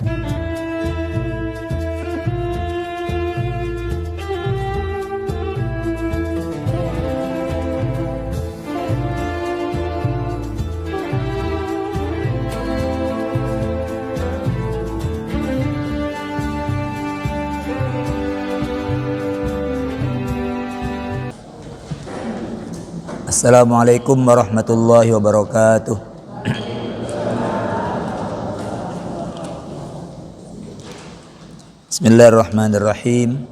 Assalamualaikum warahmatullahi wabarakatuh. Bismillahirrahmanirrahim.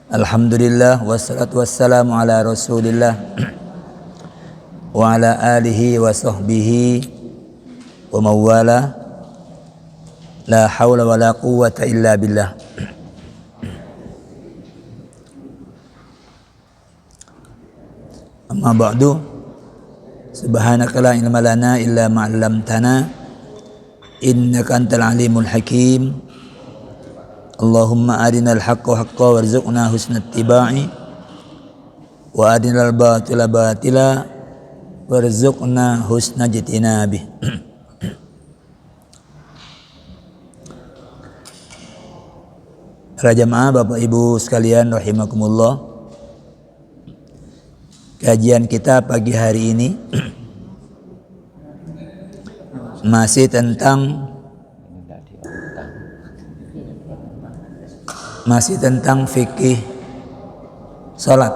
Alhamdulillah wassalatu wassalamu ala Rasulillah wa ala alihi wa sahbihi wa mawala. La hawla wa la quwwata illa billah. Amma ba'du, subhanaka la ilma lana illa ma 'allamtana innaka antal alimul hakim. Allahumma arinal haqqa haqqan warzuqna husnat tiba'i wa arinal batila batila warzuqna husna jitinabi. Para jamaah Bapak Ibu sekalian rahimakumullah, kajian kita pagi hari ini masih tentang fikih salat.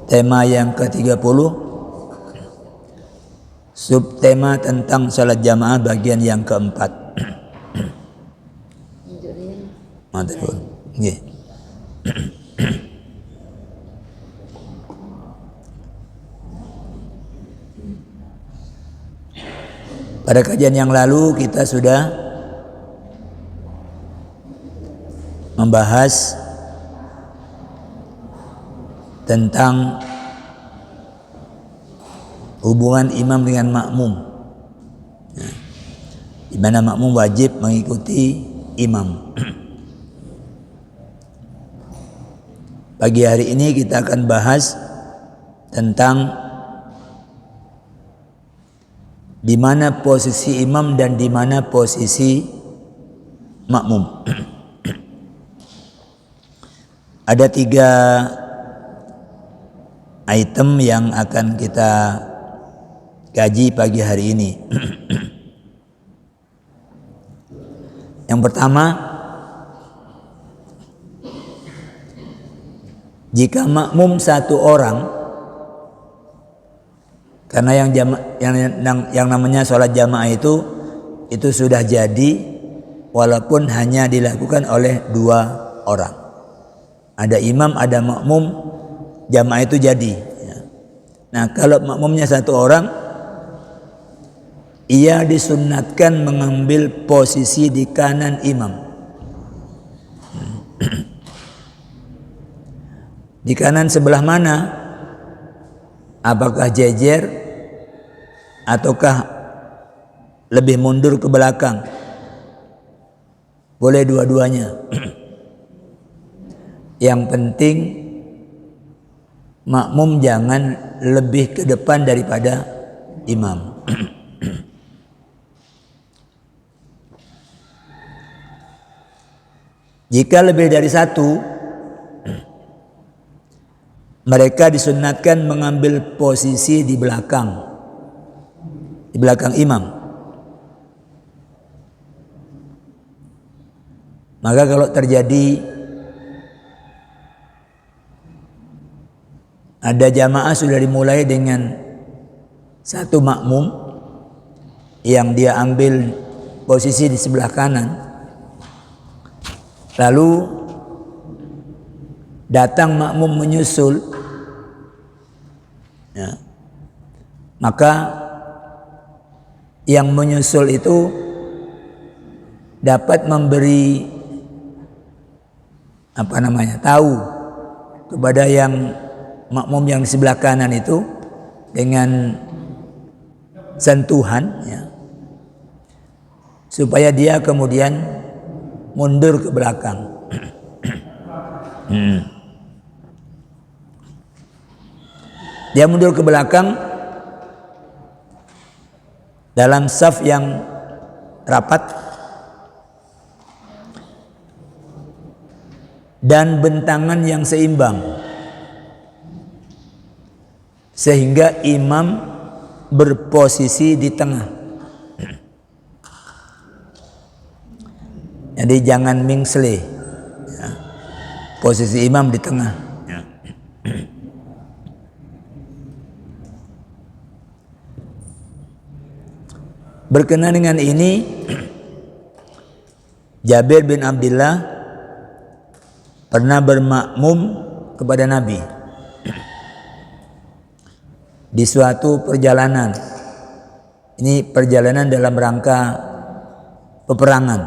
Tema yang ke-30, subtema tentang salat jamaah bagian yang keempat. Mantap. Nggih. Pada kajian yang lalu kita sudah membahas tentang hubungan imam dengan makmum, di mana makmum wajib mengikuti imam. Pagi hari ini kita akan bahas tentang di mana posisi imam dan di mana posisi makmum. Ada 3 item yang akan kita kaji pagi hari ini. Yang pertama, jika makmum satu orang, karena yang namanya sholat jamaah itu sudah jadi walaupun hanya dilakukan oleh 2 orang. Ada imam, ada makmum, jamaah itu jadi. Nah, kalau makmumnya 1 orang, ia disunnatkan mengambil posisi di kanan imam. Di kanan sebelah mana? Apakah jejer ataukah lebih mundur ke belakang? Boleh dua-duanya. Yang penting makmum jangan lebih ke depan daripada imam. Jika lebih dari 1, mereka disunnatkan mengambil posisi di belakang imam. Maka kalau terjadi ada jamaah sudah dimulai dengan 1 makmum yang dia ambil posisi di sebelah kanan, lalu datang makmum menyusul, maka yang menyusul itu dapat memberi tahu kepada yang makmum yang di sebelah kanan itu dengan sentuhan, supaya dia kemudian mundur ke belakang. Dia mundur ke belakang dalam saf yang rapat dan bentangan yang seimbang, sehingga imam berposisi di tengah. Jadi jangan mingsle, ya. Posisi imam di tengah, ya. Berkenaan dengan ini, Jabir bin Abdullah pernah bermakmum kepada Nabi di suatu perjalanan. Ini perjalanan dalam rangka peperangan.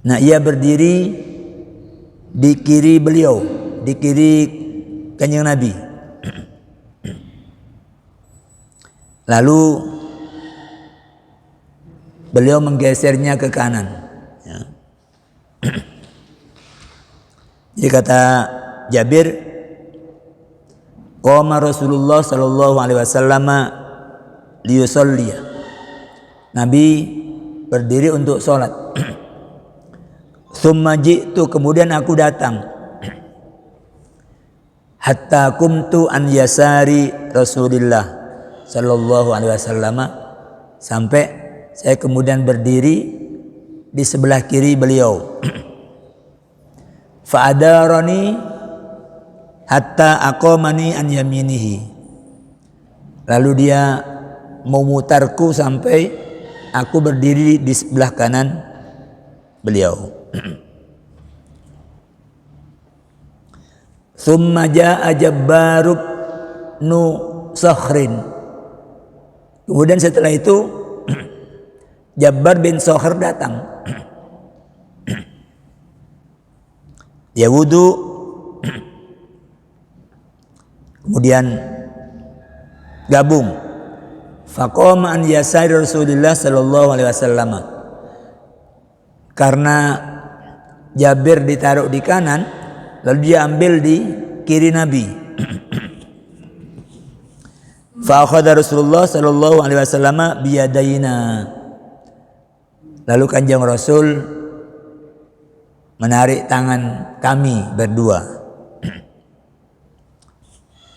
Nah, ia berdiri di kiri beliau, di kiri Kanjeng Nabi. Lalu beliau menggesernya ke kanan, ya. Jadi kata Jabir, qama Rasulullah sallallahu alaihi wasallam liyusalli. Nabi berdiri untuk sholat. Tsumma ji'tu, kemudian aku datang. Hatta kumtu an yasari Rasulillah sallallahu alaihi wasallam, sampai saya kemudian berdiri di sebelah kiri beliau. Fa adarani hatta aqamani an yaminihi. Lalu dia memutarku sampai aku berdiri di sebelah kanan beliau. Tsumma jaa Jabbar nu Sakhrin. Kemudian setelah itu Jabbar bin Sakhr datang. Dia wudu, kemudian gabung. Faqama an yasari Rasulullah sallallahu alaihi wasallam. Karena Jabir ditaruh di kanan, lalu dia ambil di kiri Nabi. Fa akhadha Rasulullah sallallahu alaihi wasallam biyadaina. Lalu Kanjeng Rasul menarik tangan kami berdua.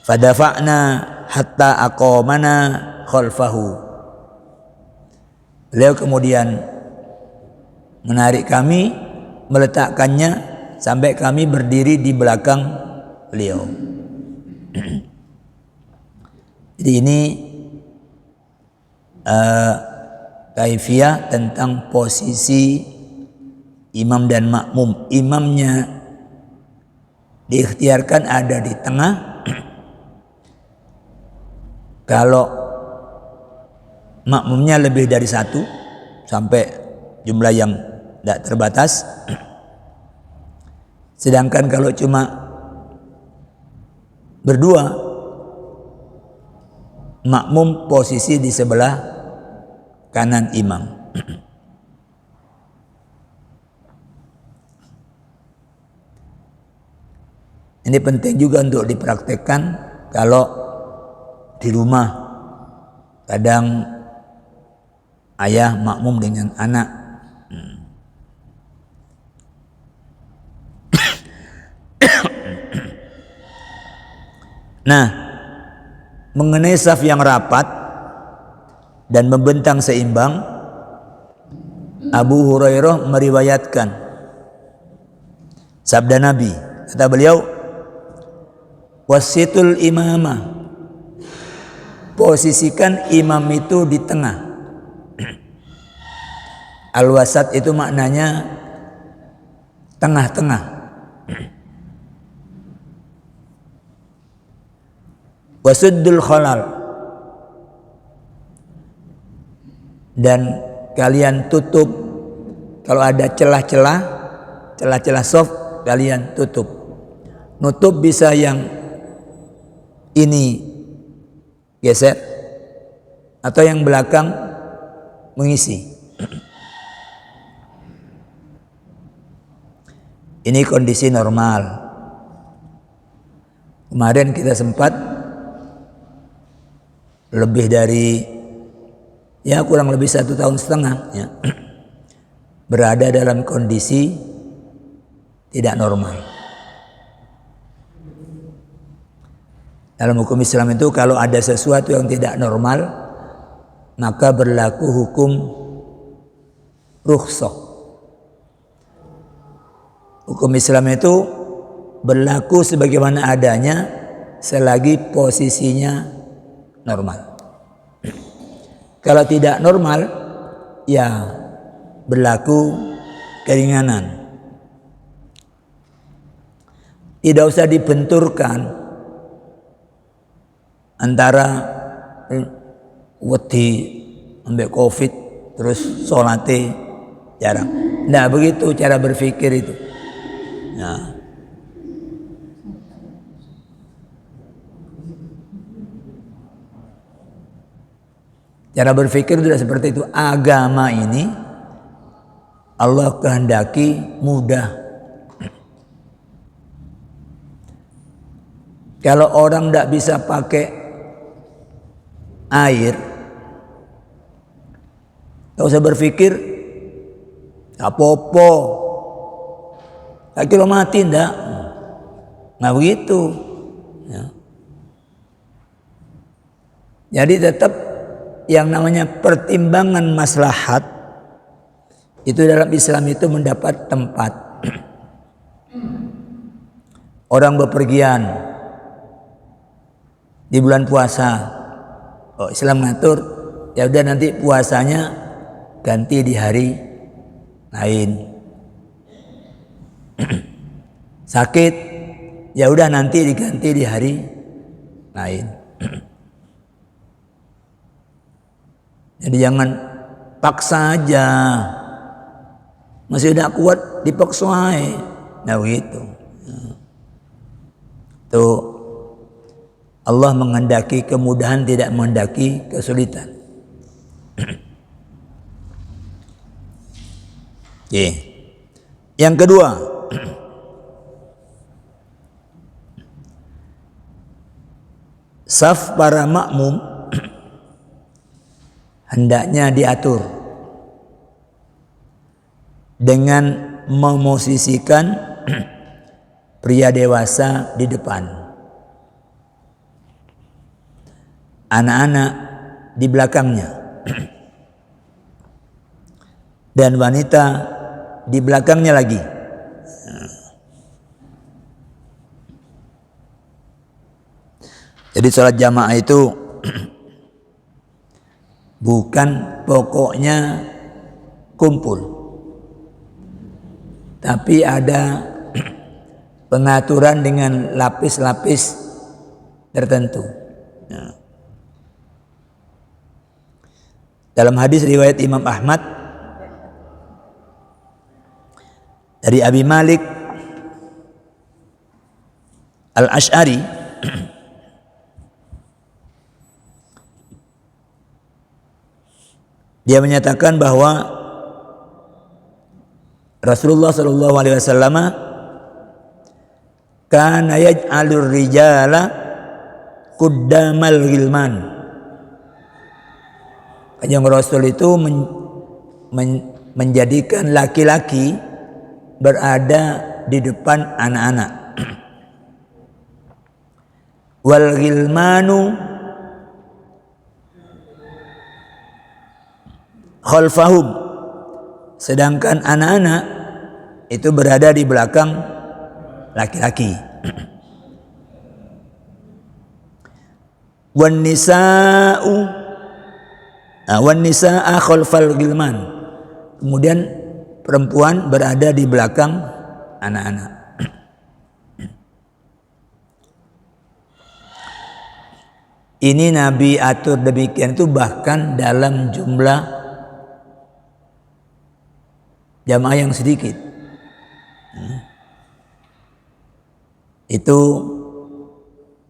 Fadafa'na hatta aqamana khalfahu. Beliau kemudian menarik kami, meletakkannya sampai kami berdiri di belakang beliau. Jadi ini kaifiyah tentang posisi imam dan makmum. Imamnya diikhtiarkan ada di tengah. Kalau makmumnya lebih dari satu sampai jumlah yang tidak terbatas. Sedangkan kalau cuma berdua, makmum posisi di sebelah kanan imam. Ini penting juga untuk dipraktekkan kalau di rumah. Kadang ayah makmum dengan anak. Nah, mengenai saf yang rapat dan membentang seimbang, Abu Hurairah meriwayatkan sabda Nabi, kata beliau, wasitul imamah, posisikan imam itu di tengah. Al-wasat itu maknanya tengah-tengah. Wasuddul khalal, dan kalian tutup kalau ada celah-celah soft, kalian tutup. Nutup bisa yang ini geser atau yang belakang mengisi. Ini kondisi normal. Kemarin kita sempat lebih dari kurang lebih 1,5 tahun ya, berada dalam kondisi tidak normal. Dalam hukum Islam itu kalau ada sesuatu yang tidak normal, maka berlaku hukum rukhsah. Hukum Islam itu berlaku sebagaimana adanya selagi posisinya normal. Kalau tidak normal, ya berlaku keringanan. Tidak usah dibenturkan antara wedi ambek covid terus salate jarang. Nah, begitu cara berpikir itu. Nah, cara berpikir sudah seperti itu. Agama ini Allah kehendaki mudah. Kalau orang tidak bisa pakai air, tidak usah berpikir apa-apa, tak kira mati ndak. Nah begitu ya. Jadi tetap yang namanya pertimbangan maslahat itu dalam Islam itu mendapat tempat. Orang bepergian di bulan puasa, Islam ngatur, ya udah nanti puasanya ganti di hari lain. Sakit, ya udah nanti diganti di hari lain. Jadi jangan paksa aja, masih tidak kuat dipaksa aja. Nah begitu. Tuh, Allah menghendaki kemudahan, tidak menghendaki kesulitan. Oke. Yang kedua, saf para makmum hendaknya diatur dengan memosisikan pria dewasa di depan, anak-anak di belakangnya, dan wanita di belakangnya lagi. Jadi sholat jamaah itu bukan pokoknya kumpul, tapi ada pengaturan dengan lapis-lapis tertentu. Dalam hadis riwayat Imam Ahmad dari Abi Malik Al-Asy'ari, dia menyatakan bahwa Rasulullah sallallahu alaihi wasallam kana yaj'alur rijala quddamal ghilman. Kanjeng Rasul itu menjadikan laki-laki berada di depan anak-anak. Wal ghilmanu khalfahum, sedangkan anak-anak itu berada di belakang laki-laki. Wan nisaa khalfal ghilman, kemudian perempuan berada di belakang anak-anak. Ini Nabi atur demikian itu bahkan dalam jumlah jamaah yang sedikit. Itu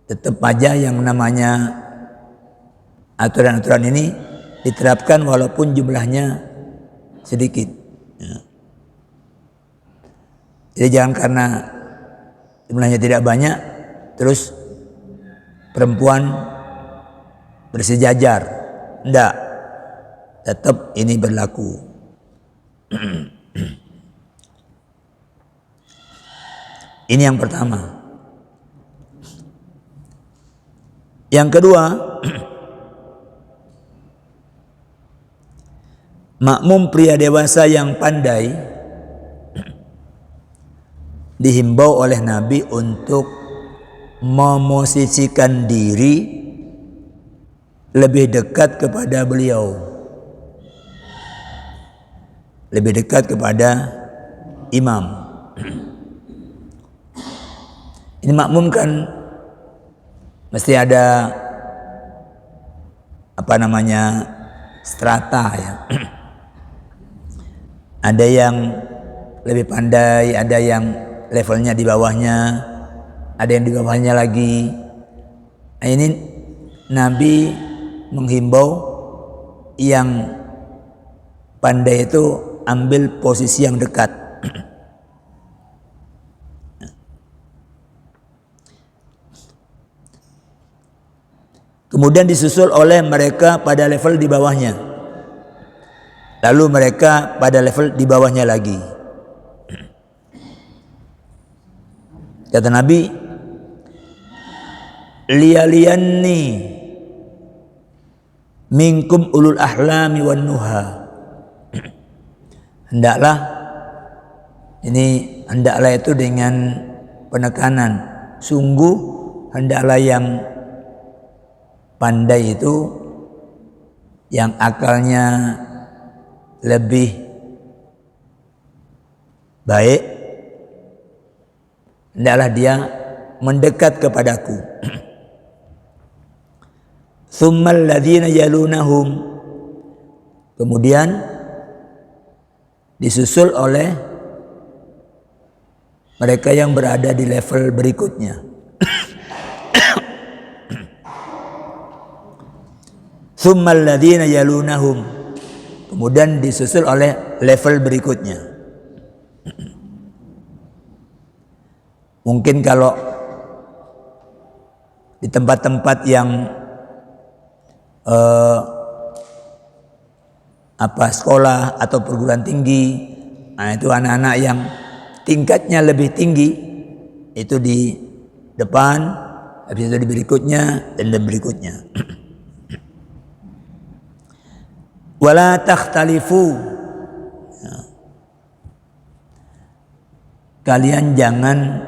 tetap aja yang namanya aturan-aturan ini diterapkan walaupun jumlahnya sedikit. Jadi jangan karena jumlahnya tidak banyak terus perempuan bersejajar. Enggak, tetap ini berlaku. Ini yang pertama. Yang kedua, makmum pria dewasa yang pandai dihimbau oleh Nabi untuk memosisikan diri lebih dekat kepada beliau, lebih dekat kepada imam. Ini makmum kan mesti ada strata ya. Ada yang lebih pandai, ada yang levelnya di bawahnya, ada yang di bawahnya lagi. Nah, ini Nabi menghimbau yang pandai itu ambil posisi yang dekat. Kemudian disusul oleh mereka pada level di bawahnya. Lalu mereka pada level di bawahnya lagi. Kata Nabi, liyaliyanni minkum ulul ahlami wan nuha. Hendaklah itu dengan penekanan. Sungguh hendaklah yang pandai itu, yang akalnya lebih baik, hendaklah dia mendekat kepadaku. Tsummal ladzina yalunahum, kemudian disusul oleh mereka yang berada di level berikutnya. Tsummal ladzina yalunahum, kemudian disusul oleh level berikutnya. Mungkin kalau di tempat-tempat yang sekolah atau perguruan tinggi, nah itu anak-anak yang tingkatnya lebih tinggi itu di depan, habis itu di berikutnya dan di berikutnya. Wala takhtalifu, kalian jangan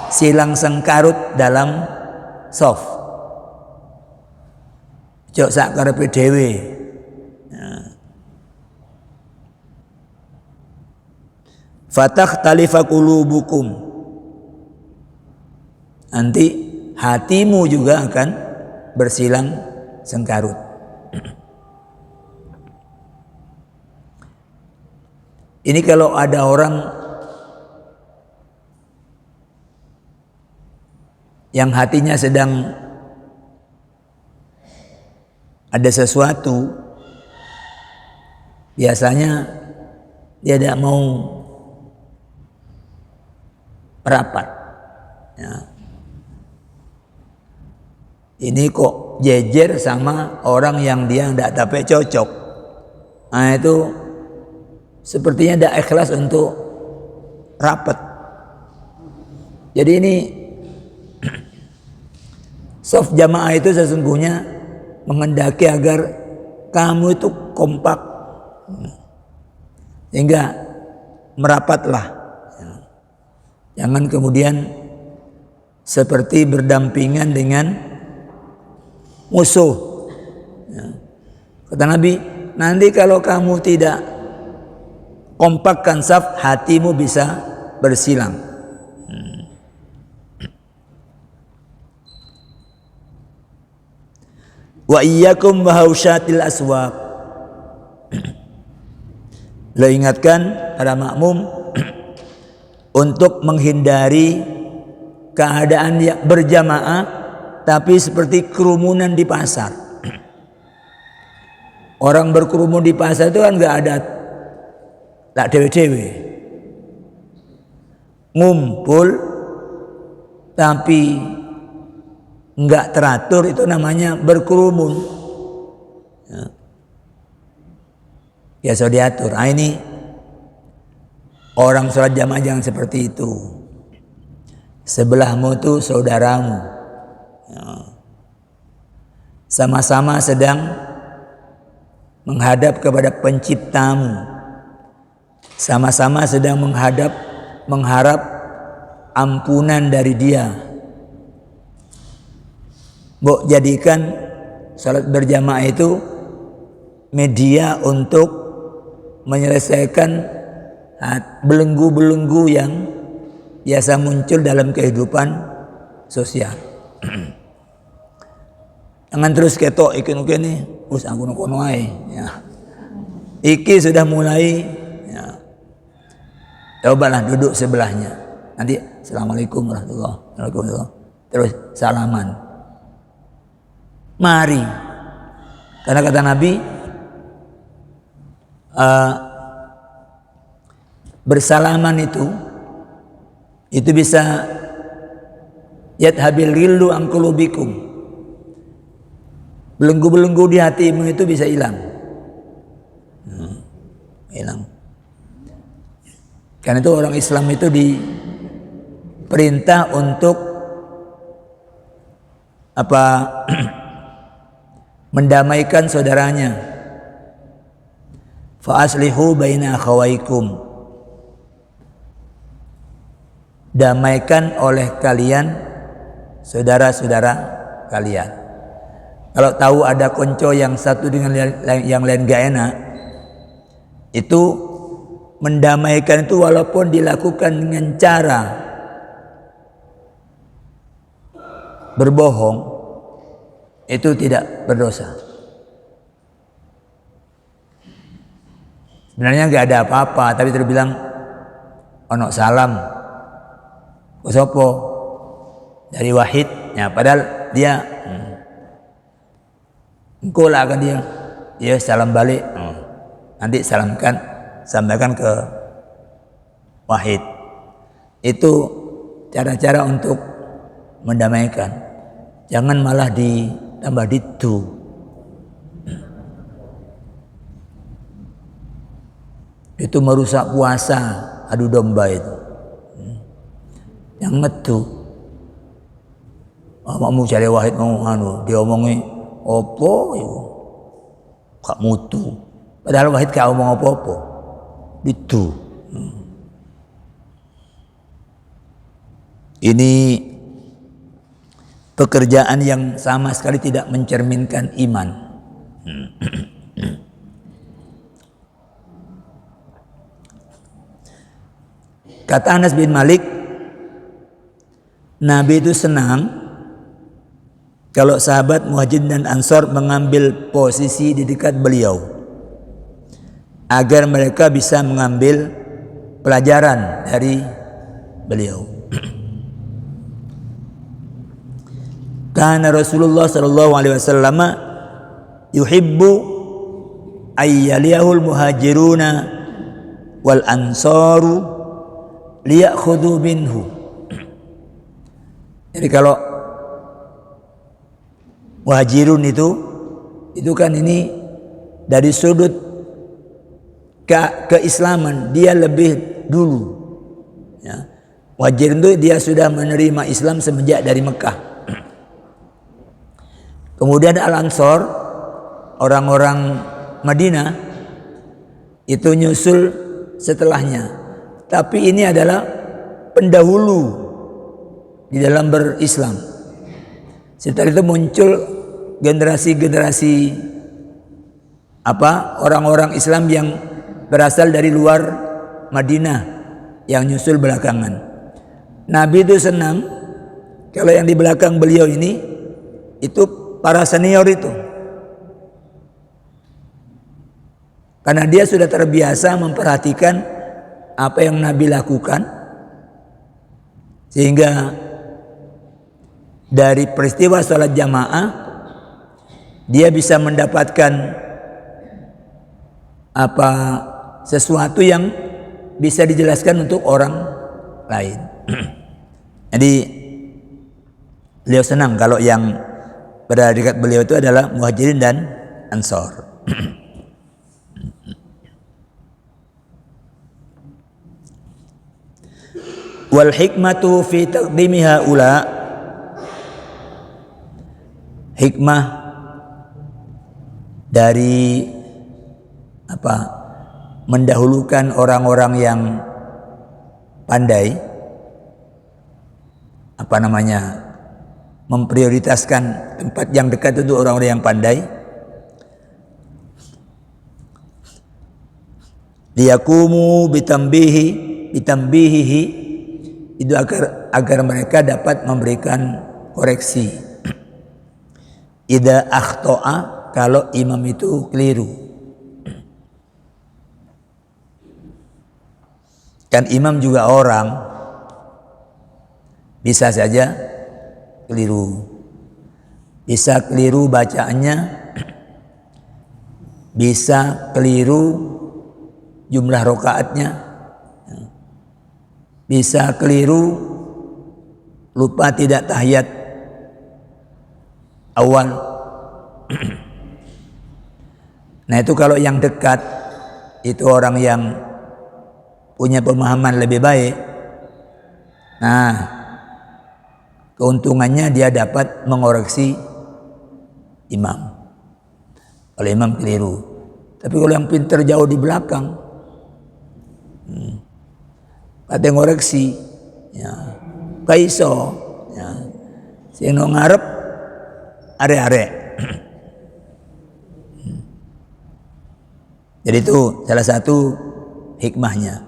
silang sengkarut dalam soft. Jok sak karepe dhewe. Fatakhtalifa qulubukum, nanti hatimu juga akan bersilang sengkarut. Ini kalau ada orang yang hatinya sedang ada sesuatu, biasanya dia tidak mau merapat. Ya. Ini kok jejer sama orang yang dia tidak dapat cocok. Nah itu sepertinya tidak ikhlas untuk rapat. Jadi ini soft jamaah itu sesungguhnya menghendaki agar kamu itu kompak, sehingga merapatlah. Jangan kemudian seperti berdampingan dengan musuh. Kata Nabi, nanti kalau kamu tidak kompakkan saf, hatimu bisa bersilang. Wa iyyakum wa hausyatil aswaq. Lo ingatkan para makmum untuk menghindari keadaan yang berjamaah tapi seperti kerumunan di pasar. Orang berkerumun di pasar itu kan nggak ada tak dewe-dewe, ngumpul tapi enggak teratur itu namanya berkerumun. Ya so diatur. Nah, ini orang sholat jamaah jangan seperti itu. Sebelahmu tuh saudaramu. Sama-sama sedang menghadap kepada penciptamu. Sama-sama sedang mengharap ampunan dari dia. Jadikan salat berjamaah itu media untuk menyelesaikan belenggu-belenggu yang biasa muncul dalam kehidupan sosial. Jangan terus ketok ikin nih, us aku kono ae. Ya. Iki sudah mulai. Ya. Cobalah duduk sebelahnya. Nanti assalamualaikum warahmatullahi wabarakatuh. Terus salaman. Mari. Karena kata Nabi, bersalaman itu bisa yadhabil ghillu an qulubikum. Belenggu-belenggu di hatimu itu bisa hilang. Hilang. Karena itu orang Islam itu diperintah untuk mendamaikan saudaranya. Fa aslihu baina akhawaikum. Damaikan oleh kalian saudara-saudara kalian. Kalau tahu ada konco yang satu dengan yang lain gak enak, itu mendamaikan itu walaupun dilakukan dengan cara berbohong, itu tidak berdosa. Sebenarnya gak ada apa-apa, tapi terbilang ono salam, kosopo dari Wahid, ya padahal dia engkau lah kan dia salam balik, nanti sampaikan ke Wahid. Itu cara-cara untuk mendamaikan. Jangan malah ditambah ditu. Itu merusak puasa, adu domba itu. Yang ngetu. Mau cari Wahid mau diomongi opo itu gak mutu. Padahal Wahid gak omong apa-apa. Itu. Ini pekerjaan yang sama sekali tidak mencerminkan iman. Kata Anas bin Malik, Nabi itu senang kalau sahabat Muhajirin dan Ansor mengambil posisi di dekat beliau agar mereka bisa mengambil pelajaran dari beliau. Karena Rasulullah sallallahu alaihi wasallam yuhibbu ayyaliyahul muhajiruna wal ansaru liyakhudhu minhu. Jadi kalau Muhajirun itu kan ini dari sudut keislaman dia lebih dulu. Ya. Muhajirun itu dia sudah menerima Islam semenjak dari Mekah. Kemudian Al-Ansor, orang-orang Madinah itu nyusul setelahnya. Tapi ini adalah pendahulu di dalam berislam. Setelah itu muncul generasi-generasi orang-orang Islam yang berasal dari luar Madinah yang nyusul belakangan. Nabi itu senang kalau yang di belakang beliau ini itu para senior itu. Karena dia sudah terbiasa memperhatikan apa yang Nabi lakukan, sehingga dari peristiwa sholat jamaah dia bisa mendapatkan sesuatu yang bisa dijelaskan untuk orang lain. Jadi beliau senang kalau yang berada dekat beliau itu adalah Muhajirin dan Ansor. Wal hikmatu fi taqdimi haula, hikmah dari mendahulukan orang-orang yang pandai, memprioritaskan tempat yang dekat untuk orang-orang yang pandai, liyakumu bitambihihi, itu agar mereka dapat memberikan koreksi. Idza akhta'a, kalau imam itu keliru. Kan imam juga orang, bisa saja keliru. Bisa keliru bacaannya, bisa keliru jumlah rakaatnya, bisa keliru lupa tidak tahiyat awal. Nah itu kalau yang dekat itu orang yang punya pemahaman lebih baik, nah keuntungannya dia dapat mengoreksi imam kalau imam keliru. Tapi kalau yang pintar jauh di belakang, kata ngoreksi, ya, kaiso, ya, sing ngarep are-are. Jadi itu salah satu hikmahnya.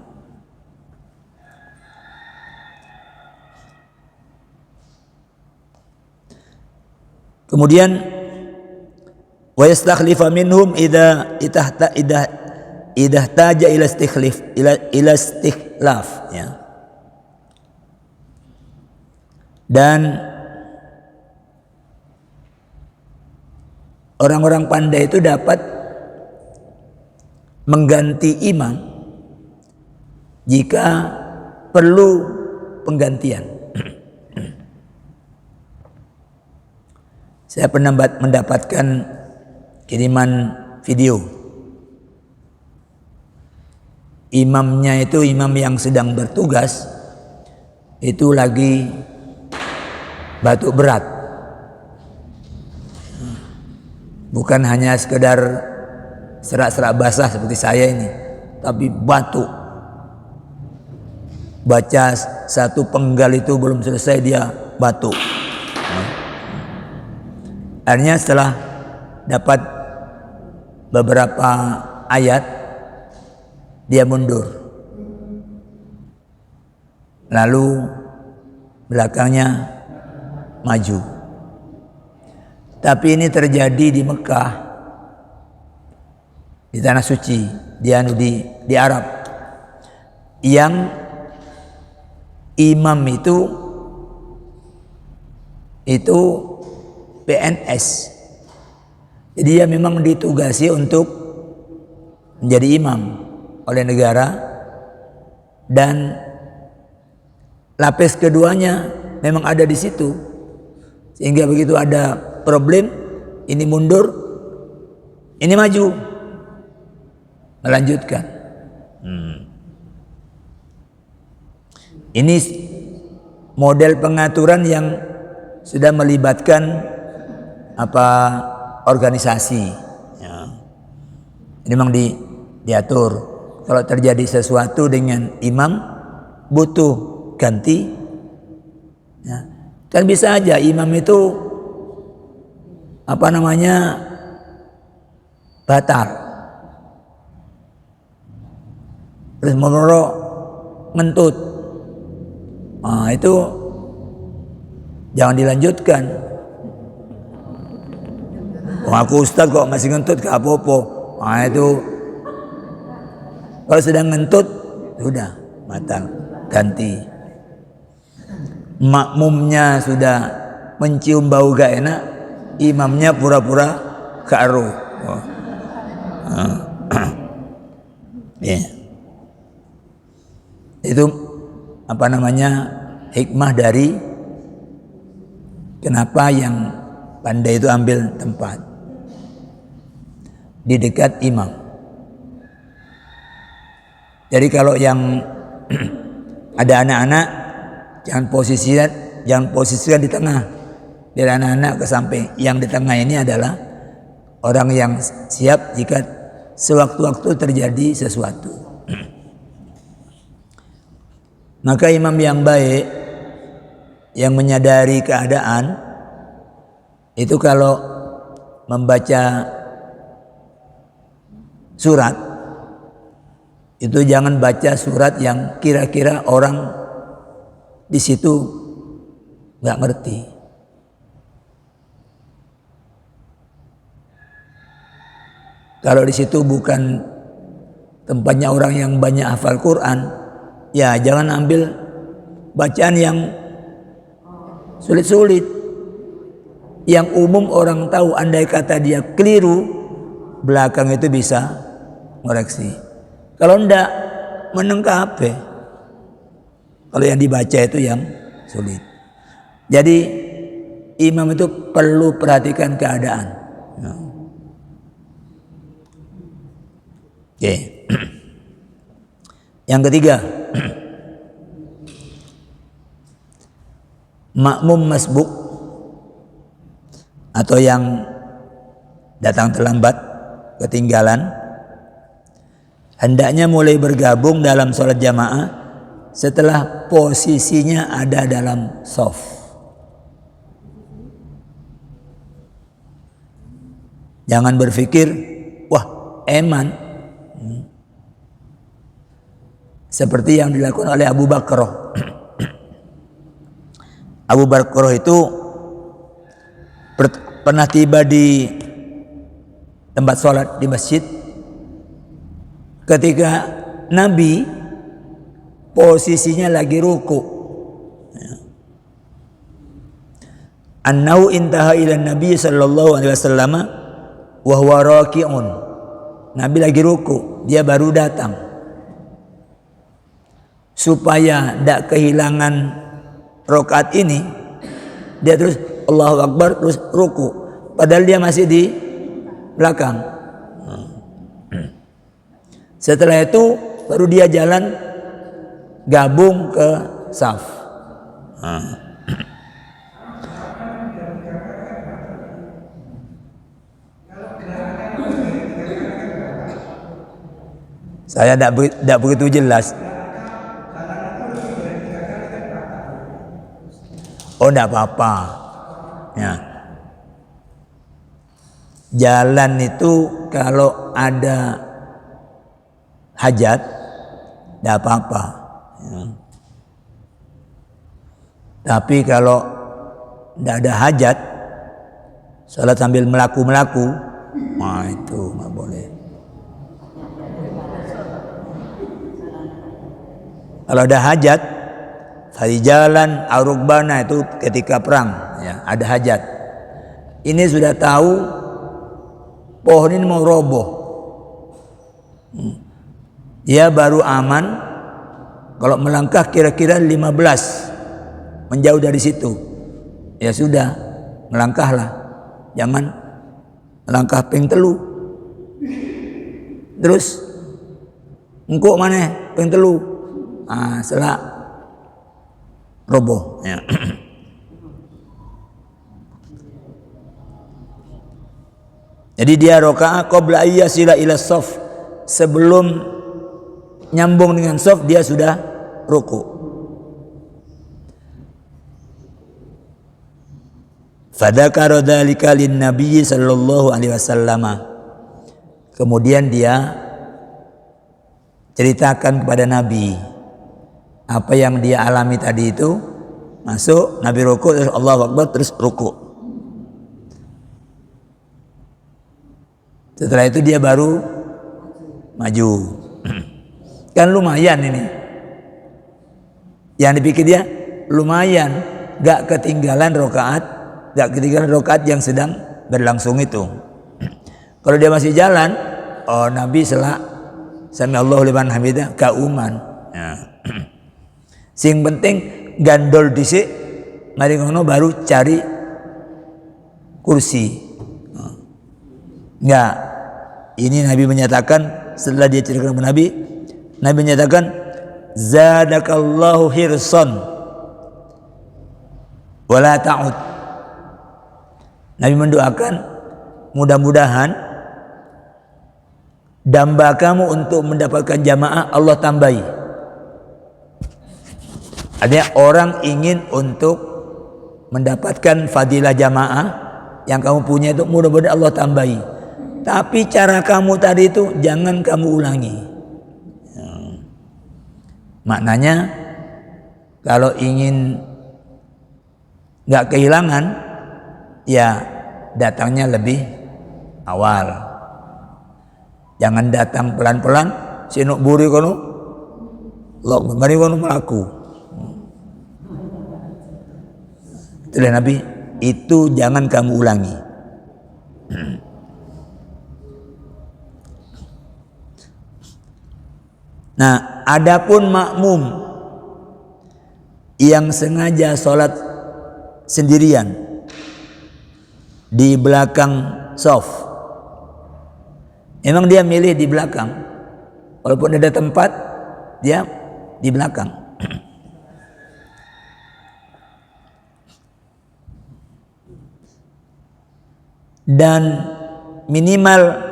Kemudian wa yastakhlifa minhum idza taja ila istikhlaf, ya. Dan orang-orang pandai itu dapat mengganti imam jika perlu penggantian. Saya pernah mendapatkan kiriman video. Imamnya itu imam yang sedang bertugas itu lagi batuk berat. Bukan hanya sekedar serak-serak basah seperti saya ini, tapi batuk. Baca satu penggal itu belum selesai dia batuk. Akhirnya setelah dapat beberapa ayat dia mundur, lalu belakangnya maju. Tapi ini terjadi di Mekah, di tanah suci, di Arab, yang imam itu PNS. Jadi dia memang ditugasi untuk menjadi imam oleh negara, dan lapis keduanya memang ada di situ, sehingga begitu ada problem, ini mundur, ini maju, melanjutkan. Ini model pengaturan yang sudah melibatkan organisasi, ya. Ini memang diatur. Kalau terjadi sesuatu dengan imam butuh ganti, ya. Kan bisa aja imam itu batal, terus ngentut, nah itu jangan dilanjutkan. Aku ustaz kok masih ngentut ke apa-apa. Nah itu kalau sedang ngentut sudah batal, ganti. Makmumnya sudah mencium bau gak enak, imamnya pura-pura karo. Yeah. Itu hikmah dari Kenapa yang pandai itu ambil tempat di dekat imam? Jadi kalau yang ada anak-anak, jangan posisikan di tengah. Dari anak-anak ke samping. Yang di tengah ini adalah orang yang siap jika sewaktu-waktu terjadi sesuatu. Maka imam yang baik, yang menyadari keadaan, itu kalau membaca surat, itu jangan baca surat yang kira-kira orang di situ nggak ngerti. Kalau di situ bukan tempatnya orang yang banyak hafal Quran, ya jangan ambil bacaan yang sulit-sulit. Yang umum orang tahu, andai kata dia keliru, belakang itu bisa koreksi. Kalau enggak, menengkape. Kalau yang dibaca itu yang sulit. Jadi imam itu perlu perhatikan keadaan. Oke. Yang ketiga, makmum masbuk atau yang datang terlambat, ketinggalan, hendaknya mulai bergabung dalam sholat jamaah setelah posisinya ada dalam shaf. Jangan berpikir, wah eman, seperti yang dilakukan oleh Abu Bakar. Abu Bakar itu pernah tiba di tempat sholat di masjid ketika Nabi posisinya lagi ruku. Annahu intaha ila Nabi sallallahu alaihi wasallam wa huwa raki'un. Nabi lagi ruku, dia baru datang. Supaya tidak kehilangan rakaat ini, dia terus Allahu Akbar terus ruku, padahal dia masih di belakang. Setelah itu baru dia jalan gabung ke saf. Saya tidak begitu jelas. Oh, tidak apa-apa. Ya. Jalan itu kalau ada hajat, tidak apa-apa. Ya. Tapi kalau tidak ada hajat, sholat sambil melaku-melaku, nah itu nggak boleh. Kalau ada hajat, hari jalan arukbana itu ketika perang, ya, ada hajat. Ini sudah tahu pohon ini mau roboh. Dia baru aman kalau melangkah kira-kira 15 menjauh dari situ. Ya sudah, melangkahlah. Jangan melangkah ping telu. Terus engkau mana ping telu? Setelah roboh, ya. Jadi dia rakaat qabla ayyasila ila shaf, sebelum nyambung dengan shaf dia sudah ruku. Fadzakara dzalika lin-nabiy sallallahu alaihi wasallam. Kemudian dia ceritakan kepada Nabi apa yang dia alami tadi itu. Masuk, Nabi ruku, terus Allahu Akbar, terus ruku. Setelah itu dia baru maju. Kan lumayan ini. Yang dipikir dia lumayan, gak ketinggalan rokaat yang sedang berlangsung itu. Kalau dia masih jalan, oh Nabi selak sami Allahu liman hamidah kauman. Ya. Sing penting gandol dhisik, mari ngono baru cari kursi. Enggak. Ini Nabi menyatakan, setelah dia ceritakan kepada Nabi menyatakan, zadakallahu hirsan wala ta'ud. Nabi mendoakan, mudah-mudahan damba kamu untuk mendapatkan jamaah Allah tambahi. Artinya orang ingin untuk mendapatkan fadilah jamaah yang kamu punya itu, mudah-mudahan Allah tambahi. Tapi cara kamu tadi itu jangan kamu ulangi. Maknanya kalau ingin nggak kehilangan, ya datangnya lebih awal. Jangan datang pelan-pelan, sinuk buri kono, lok mari kono melaku. Itulah Nabi, itu jangan kamu ulangi. Nah, adapun makmum yang sengaja sholat sendirian di belakang shaf, memang dia milih di belakang, walaupun ada tempat dia di belakang. Dan minimal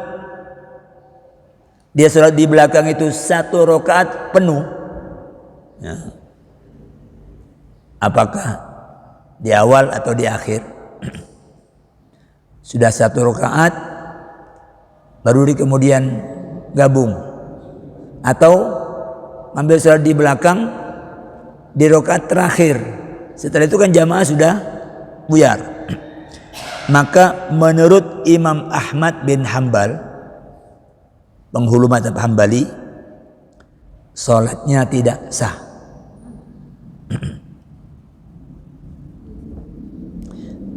dia sholat di belakang itu 1 rakaat penuh. Ya. Apakah di awal atau di akhir? Sudah 1 rakaat baru kemudian gabung, atau ambil sholat di belakang di rakaat terakhir. Setelah itu kan jamaah sudah buyar. Maka menurut Imam Ahmad bin Hanbal, penghulu mazhab Hambali, sholatnya tidak sah.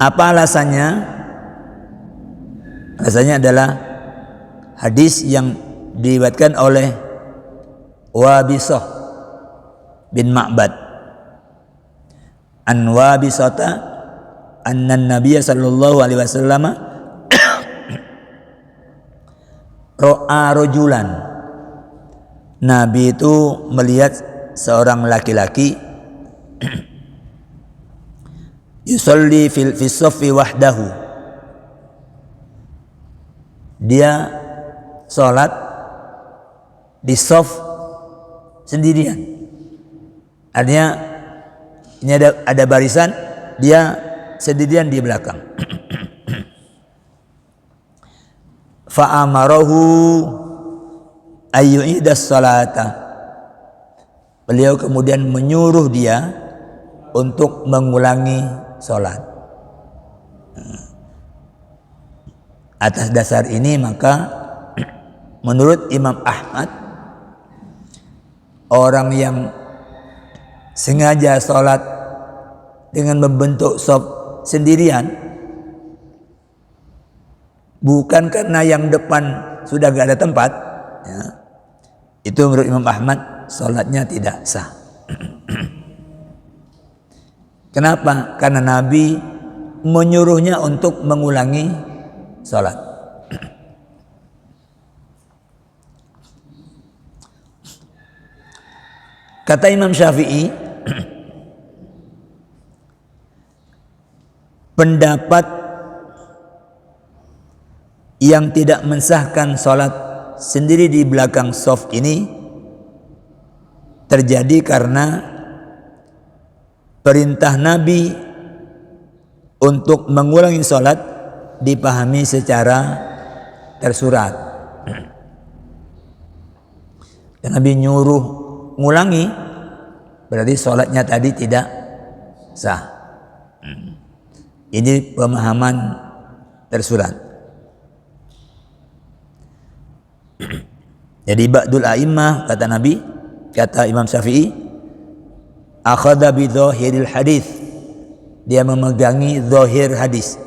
Apa alasannya? Alasannya adalah hadis yang diriwayatkan oleh Wabisah bin Ma'bad an Wabisata anna Nabiya sallallahu alaihi wasallam ro'a rojulan. Nabi itu melihat seorang laki-laki yusalli fi shaffi wahdahu. Dia sholat di shaf sendirian. Artinya ini ada barisan, dia sendirian di belakang. Fa'amarahu ayyu'idas salata. Beliau kemudian menyuruh dia untuk mengulangi sholat. Atas dasar ini maka menurut Imam Ahmad, orang yang sengaja sholat dengan membentuk shaf sendirian, bukan karena yang depan sudah gak ada tempat, ya, itu menurut Imam Ahmad sholatnya tidak sah. Kenapa? Karena Nabi menyuruhnya untuk mengulangi sholat. Kata Imam Syafi'i, pendapat yang tidak mensahkan sholat sendiri di belakang shaf ini terjadi karena perintah Nabi untuk mengulangi sholat dipahami secara tersurat. Dan Nabi nyuruh ngulangi, berarti sholatnya tadi tidak sah. Ini pemahaman tersurat. Jadi ba'dul a'immah, kata Nabi, kata Imam Syafi'i, akhadha bi dhahiril hadis, dia memegangi zahir hadis.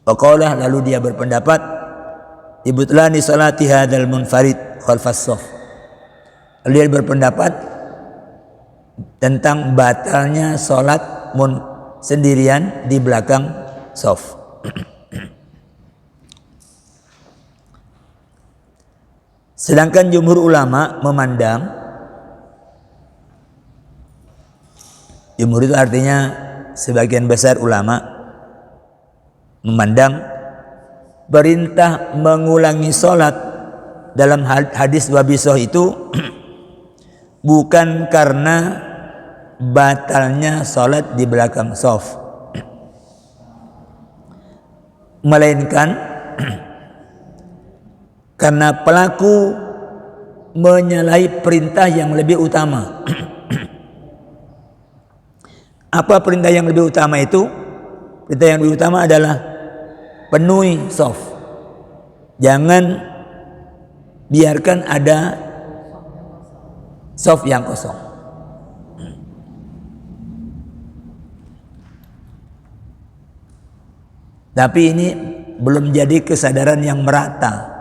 Waqalah, lalu dia berpendapat, ibutlani salati hadzal munfarid khalfas shaf. Dia berpendapat tentang batalnya salat sendirian di belakang shaf. Sedangkan jumhur ulama memandang, jumhur itu artinya sebagian besar ulama memandang perintah mengulangi sholat dalam hadis wabisoh itu bukan karena batalnya sholat di belakang shaf, melainkan karena pelaku menyalahi perintah yang lebih utama. Apa perintah yang lebih utama itu? Perintah yang lebih utama adalah penuhi shaf. Jangan biarkan ada shaf yang kosong. Tapi ini belum jadi kesadaran yang merata.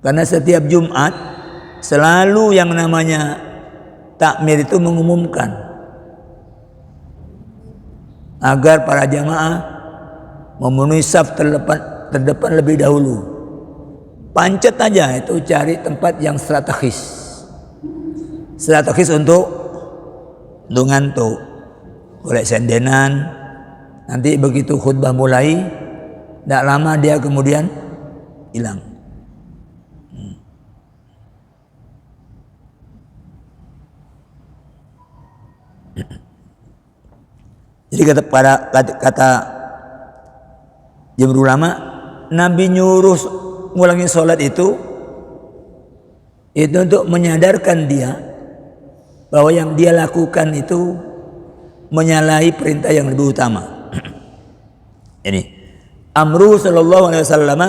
Karena setiap Jumat selalu yang namanya takmir itu mengumumkan agar para jamaah memenuhi saf terdepan lebih dahulu. Pancet aja itu, cari tempat yang strategis untuk ngantuk, golek sendenan. Nanti begitu khutbah mulai, tidak lama dia kemudian hilang. Jadi kata jumhur ulama, Nabi nyuruh ngulangi sholat itu untuk menyadarkan dia bahwa yang dia lakukan itu menyalahi perintah yang lebih utama. Ini amru sallallahu alaihi wasallam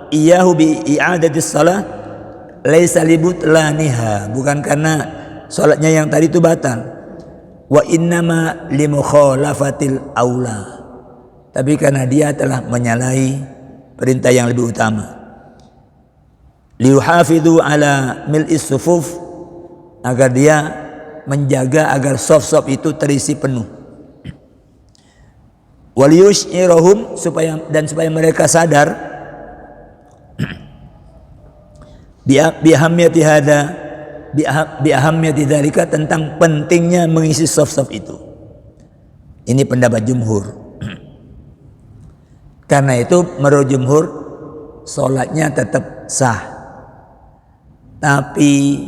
iyahu bi i'adatis shalah laisa libutlaniha, bukan karena sholatnya yang tadi itu batal, wa innama limukhalafatil aula, tapi karena dia telah menyalahi perintah yang lebih utama. Liyuhafidhu ala mil'is sufuf, agar dia menjaga agar saf-saf itu terisi penuh. Waliyush'irohum, supaya mereka sadar biahammiyati hada, biahammiyati dzalika, tentang pentingnya mengisi saf-saf itu. Ini pendapat jumhur. Karena itu menurut jumhur sholatnya tetap sah, tapi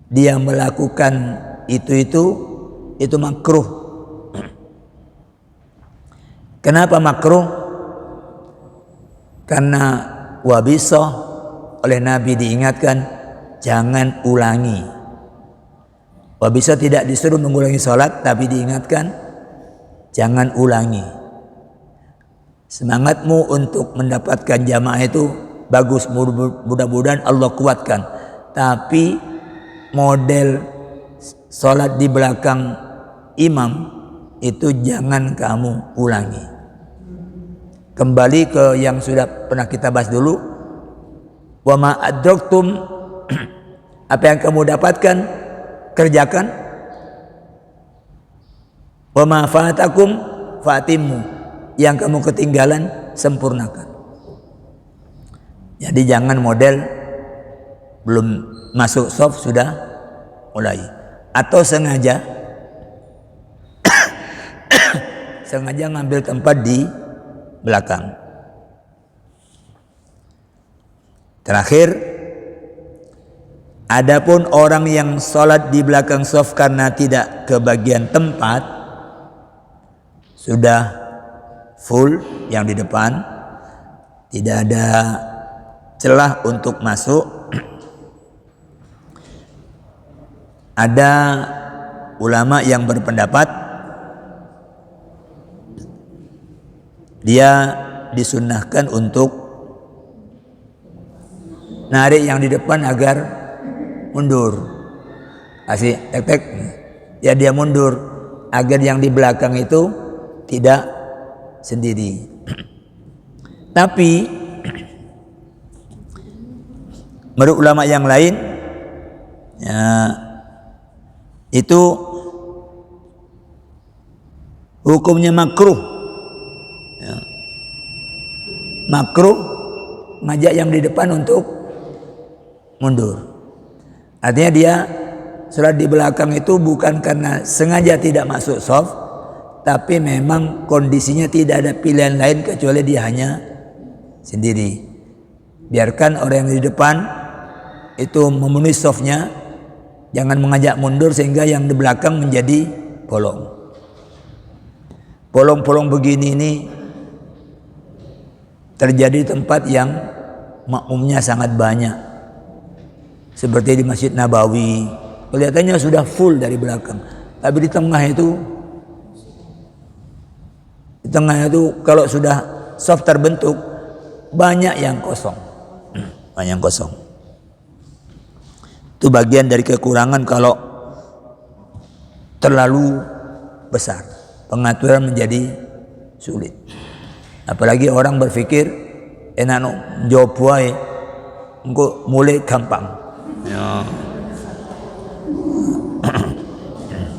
dia melakukan itu makruh. Kenapa makruh? Karena wabisoh oleh Nabi diingatkan jangan ulangi. Wabisoh tidak disuruh mengulangi sholat, tapi diingatkan jangan ulangi. Semangatmu untuk mendapatkan jamaah itu bagus, mudah-mudahan Allah kuatkan. Tapi model sholat di belakang imam itu jangan kamu ulangi. Kembali ke yang sudah pernah kita bahas dulu. Wa ma adraktum, apa yang kamu dapatkan kerjakan. Wa ma fatakum fatimmu, yang kamu ketinggalan sempurnakan. Jadi jangan model belum masuk shaf sudah mulai, atau sengaja ngambil tempat di belakang. Terakhir, adapun orang yang sholat di belakang shaf karena tidak kebagian tempat, sudah full yang di depan, tidak ada celah untuk masuk. Ada ulama yang berpendapat dia disunnahkan untuk narik yang di depan agar mundur. Kasih tek-tek, ya dia mundur agar yang di belakang itu tidak sendiri. Tapi menurut ulama yang lain, ya, itu hukumnya makruh makruh ngajak yang di depan untuk mundur. Artinya dia sholat di belakang itu bukan karena sengaja tidak masuk shaf, tapi memang kondisinya tidak ada pilihan lain kecuali dia hanya sendiri. Biarkan orang yang di depan itu memenuhi shafnya, jangan mengajak mundur sehingga yang di belakang menjadi bolong. Bolong-bolong begini ini terjadi di tempat yang makmumnya sangat banyak, seperti di Masjid Nabawi, kelihatannya sudah full dari belakang, tapi di tengah itu kalau sudah shaf terbentuk banyak yang kosong. Itu bagian dari kekurangan kalau terlalu besar, pengaturan menjadi sulit. Apalagi orang berpikir enak jawab wae engko mulai gampang. Ya.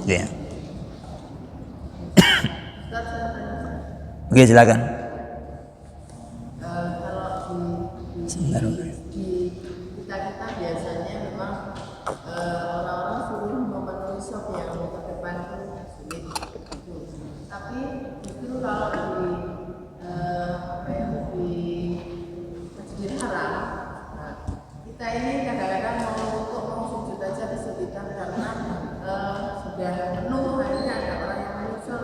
Ya. Oke, silakan. Kalau di kita biasanya memang orang-orang suruh memenuhi shaf yang terdepan itu sulit. Tapi justru kalau di Masjidil Haram, nah, kita ini kadang-kadang mau sujud aja kesulitan karena sudah penuh, akhirnya ada orang yang menyusul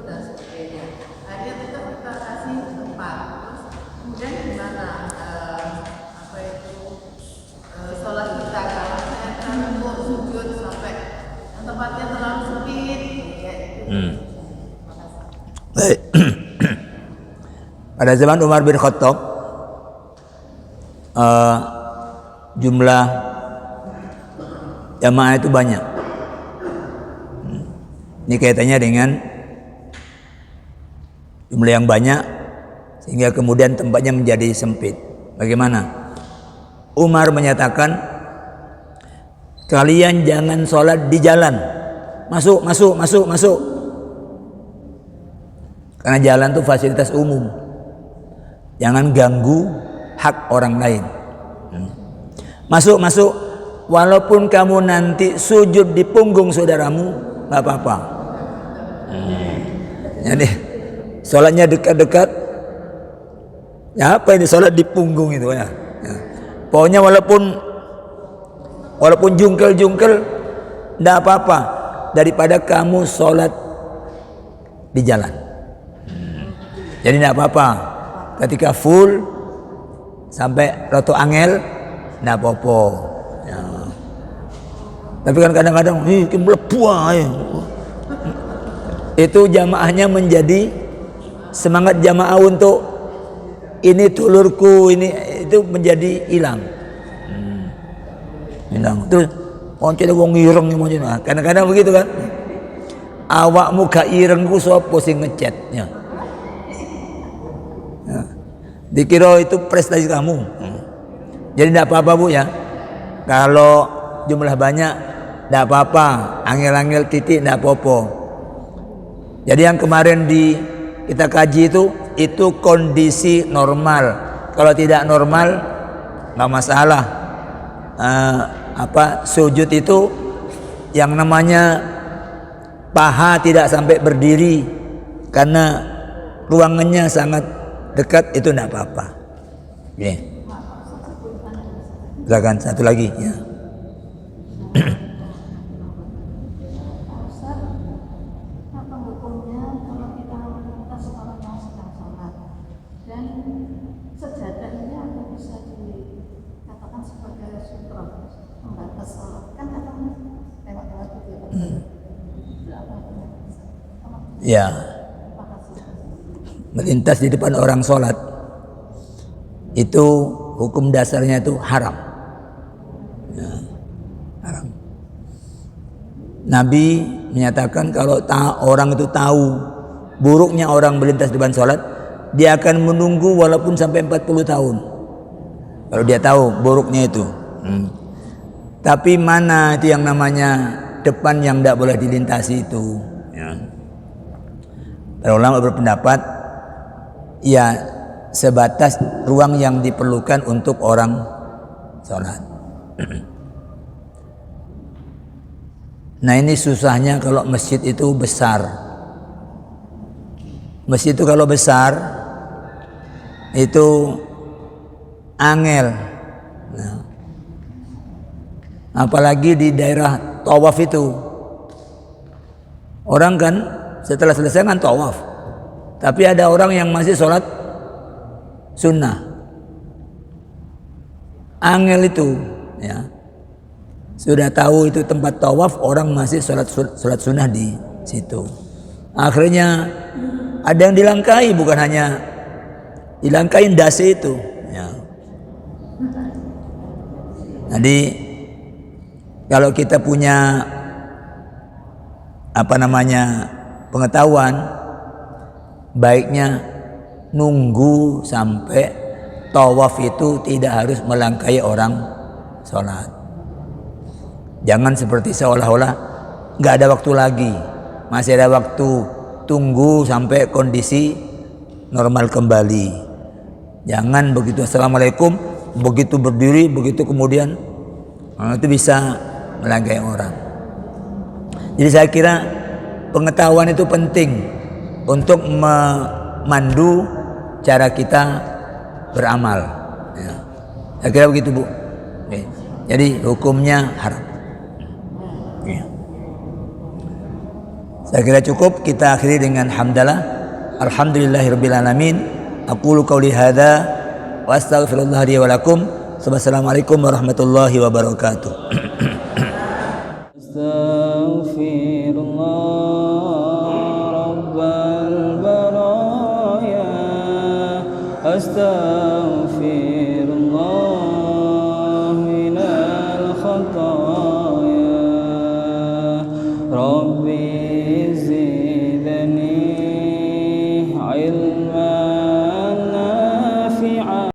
dan sebagainya. Akhirnya kita kasih tempat. Terus kemudian gimana sholat kita kalau saya terlalu sujud sampai tempatnya terlalu sempit ya itu. Baik. Pada zaman Umar bin Khattab jumlah jamaah itu banyak. Ini kaitannya dengan jumlah yang banyak sehingga kemudian tempatnya menjadi sempit. Bagaimana? Umar menyatakan, kalian jangan sholat di jalan, masuk. Karena jalan itu fasilitas umum, jangan ganggu hak orang lain. Masuk, walaupun kamu nanti sujud di punggung saudaramu, nggak apa-apa. Jadi sholatnya dekat-dekat, ya apa ini sholat di punggung itu ya. Pokoknya walaupun jungkel-jungkel tidak apa-apa daripada kamu sholat di jalan. Jadi tidak apa-apa ketika full sampai roto angel tidak apa-apa ya. Tapi kan kadang-kadang itu jamaahnya menjadi semangat jamaah untuk ini tulurku, ini itu menjadi hilang. Terus poncel wong ireng moncen. Kadang-kadang begitu kan. Awakmu gak ireng ku sapa sing ngechatnya. Ya. Dikira itu prestasi kamu. Jadi tidak apa-apa Bu ya. Kalau jumlah banyak tidak apa-apa, angel-angel titik tidak apa-apa. Jadi yang kemarin kita kaji itu kondisi normal. Kalau tidak normal nggak masalah. Sujud itu yang namanya paha tidak sampai berdiri karena ruangannya sangat dekat, itu tidak apa-apa. Yeah. Silakan satu lagi ya. Ya, melintas di depan orang sholat itu hukum dasarnya itu haram. Ya, haram. Nabi menyatakan kalau orang itu tahu buruknya orang melintas di depan sholat, dia akan menunggu walaupun sampai 40 tahun. Kalau dia tahu buruknya itu. Tapi mana itu yang namanya depan yang tidak boleh dilintasi itu. Ya. Para ulama berpendapat, ya sebatas ruang yang diperlukan untuk orang sholat. Nah ini susahnya kalau masjid itu besar. Masjid itu kalau besar itu angel. Nah, apalagi di daerah tawaf itu, orang kan setelah selesai kan tawaf, tapi ada orang yang masih sholat sunnah. Angel itu, ya, sudah tahu itu tempat tawaf, orang masih sholat sunnah di situ. Akhirnya ada yang dilangkai, bukan hanya dilangkain dasi itu. Ya. Jadi kalau kita punya pengetahuan, baiknya nunggu sampai tawaf itu tidak harus melangkai orang sholat. Jangan seperti seolah-olah nggak ada waktu lagi, masih ada waktu, tunggu sampai kondisi normal kembali. Jangan begitu assalamualaikum, begitu berdiri, begitu kemudian itu bisa melangkai orang. Jadi saya kira pengetahuan itu penting untuk memandu cara kita beramal. Ya. Saya kira begitu, Bu. Oke. Jadi hukumnya haram. Ya. Saya kira cukup, kita akhiri dengan hamdalah. Alhamdulillahirabbil alamin. Aqulu qouli hadza wa astaghfirullah li wa lakum. Wassalamualaikum warahmatullahi wabarakatuh. Astaghfirullah rabbal baraya.